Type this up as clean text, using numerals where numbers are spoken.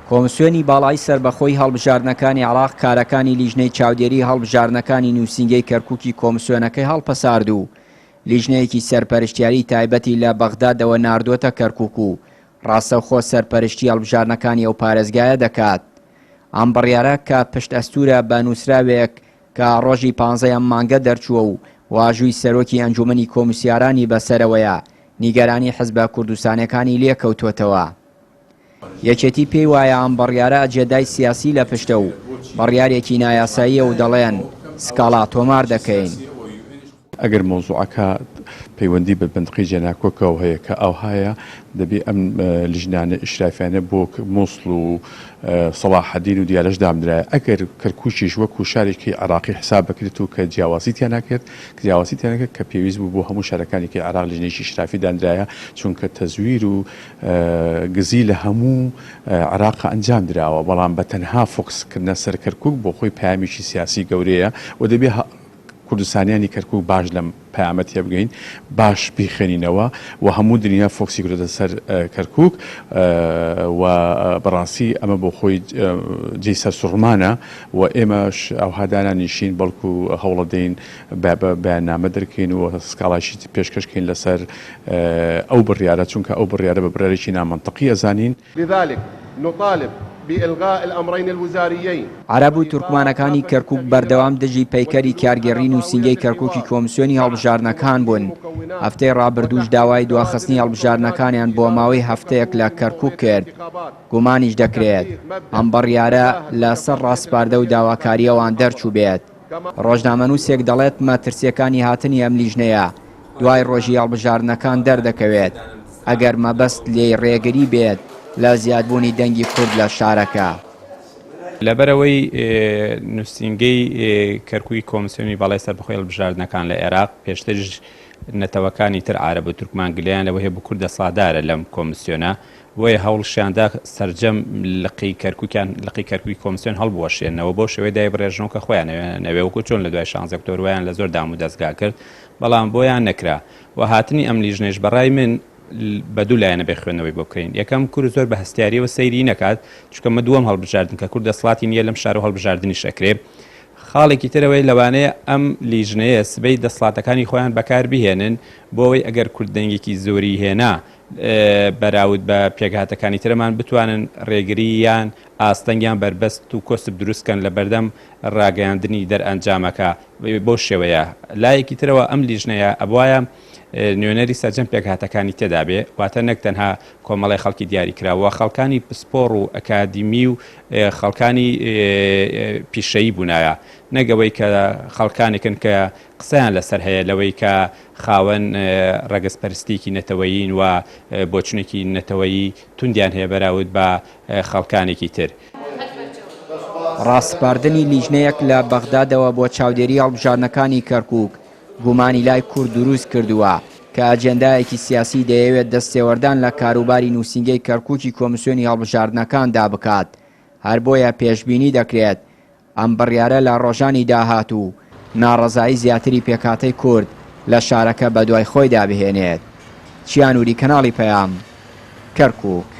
کۆمسیۆنی باڵای سەربەخۆی هەڵبژاردنەکانی عێراق کارەکانی لیژنەی چاودێری هەڵبژاردنەکانی نووسینگەی کەرکووکی کۆمسیۆنەکەی هەڵپەسارد و لیژنەیەکی سەرپەرشتیاری تایبەتی لە بەغدادەوە ناردووەتە کەرکووک و ڕاستەوخۆ سەرپەرشتی هەڵبژاردنەکانی ئەو پارێزگایە دەکات. ئەم بڕیارە کە پشت ئەستورە بە نووسراوێک کە ڕۆژی 15 مانگە دەرچووە و واژووی سەرۆکی ئەنجومەنی کۆمسیارانی بەسەرەوەیە نیگەرانی حیزبە کوردستانیەکانی لێکەوتوەتەوە. یەکێتی پێی وایە ئەم بڕیارە ئەجێدای سیاسی لە پشتە و بڕیارێکی نایاساییە و دەڵێن سکاڵا تۆمار دەکەین. ئەگەر مۆزوعەکە پەیوەندی بە بەندقی جێناکۆکەوە هەیە کە ئەو هەیە دەبێت ئەم لیژنانە ئیشرافیانە بۆ مووسڵ و سەڵاحەدین و دیارەش دامدرایە. ئەگەر کەرکووکیش وەکو شارێکی عێراقی حساب بکرێت و کە جیاوازیتیان ناکرێت کە پێویست بوو بۆ هەموو شارەکانێکی عێراق لیژنەیەکی ئیشرافی دانرایە چونکە تەزویر و گزی لە هەموو عێراق ئەنجام درراوە بەڵام بە تەنها فۆکسکردنە سەر کەرکووک بۆ خۆی پامیشی سیاسی گەورەیە و دەبێت کوردستانیانی کەرکووک باش لەم پەیامەتیە بگەین باش بیخێنینەوە و هەموو دنیا فۆکسی کردە سەر کەرکووک و بەڕاستی ئەمە بۆ خۆی جێی سەر سوڕمانە و ئێمەش ئەو هادانانیشین بەڵکو هەوڵە دەین بەیاننامە دەرکەین و سکاڵایشی پێشکەشکەین لەسەر ئەو بڕیارە چونکە ئەو بڕیارە بە بڕیارێکی نامەنتەقی ئەزانین. لذلك نطالب بإلغاء الأمرين الوزاريين. عرب و تورکمانەکانی کەرکووک بەردەوام دژی پەیکەری کارگەڕی نووسینگەی کەرکووکی کۆمسیۆنی هەڵبژاردنەکان بوون. هەفتەی ڕابردووش داوای دواخستنی هەڵبژاردنەکانیان بۆ ماوەی هەفتەیەک لە کەرکووک کرد. گومانیش دەکرێت ئەم بڕیارە لەسەر ڕاستپاردە و داواکاریەوان دەرچوو بێت. ڕۆژنامەنووسێک دەڵێت مەترسیەکانی هاتنی ئەم لیژنەیە دوای ڕۆژی هەڵبژاردنەکان دەردەکەوێت ئەگەر مەبەست لێی ڕێگری بێت لە زیادبوونی دەنگی کورد لە شارەکە. لەبەرەوەی نووسینگەی کەرکووی کۆمسیۆنی باڵای سەربەخۆی هەڵبژاردنەکان لە عێراق پێشترش نەتەوەکانی تر عارەب و تورکمان گلیان لەوە هەیە بە کوردە سادارە لەم کۆمسیۆنە وی هەوڵشیاندا سەرجەم لقی کەرکووی کۆمسیۆن هەڵبوەشێنەوە بۆ شێوەی دای بڕێژنەوە کە خۆیان نەوێوەکو چۆن لە دوای 16 ئۆکتۆبەریان لە زۆر دام و دەستگا کرد بەڵام بۆیان نەکرا و هاتنی ئەم لیژنەش بەڕای من بە دوو لایەنە بێ خوێندنەوەی بۆ بکەین. یەکەم کورد زۆر بە هەستیاریەوە سەیری نەکات چونکە مە دووەم هەڵبژاردن کە کورد دەسەڵاتی نییە لەم شار و هەڵبژاردننی شەکرێ. خاڵێکی ترەوەی لەوانەیە ئەم لیژنەیە سبەی دەسەڵاتەکانی خۆیان بەکار بهێنن بۆەوەی ئەگەر کورد دەنگێکی زۆری هێنا بەراود بە پێکهاتەکانی ترەمان بتوانن ڕێگریان ئاستەنگیان بربەست و کۆسب دروستکەن لە بەردەم ڕاگەیاندنی دەرئەنجامەکە بۆ شێوەیە. لایەکی ترەوە ئەم لیژنەیە ئەبوایە نوێنەری سەرجەم پێکهاتەکانی تێدا بێ واتە نەک تەنها کۆمەڵی خەڵکی دیاریکراوە خەڵکانی پسپۆڕ و ئەکادیمی و خەڵکانی پیشەیی بوونایە نەگەوەی کە خەڵکانێکن کە قسەیان لەسەر هەیە لەوەی کە خاوەن ڕەگەزپەرستێکی نەتەوەیین و بۆچونێکی نەتەوەیی توندیان هەیە بەراورد بە خەڵکانێکی تر. ڕاستپاردنی لیژنەیەک لە بەغدادەوە بۆ چاودێری هەڵبژاردنەکانی کەرکووک گومانی لای کورد دروست کردووە کە ئەجێندایەکی سیاسی دەیەوێت دەستێوەردان لە کاروباری نووسینگەی کەرکووکی کۆمسیۆنی هەڵبژاردنەکاندا بکات. هەر بۆیە پێشبینی دەکرێت ئەم بڕیارە لە ڕۆژانی داهاتوو ناڕەزایی زیاتری پێکهاتەی کورد لە شارەکە بە دوای خۆی دابهێنێت. چیانوری کەناڵی پەیام کەرکووک.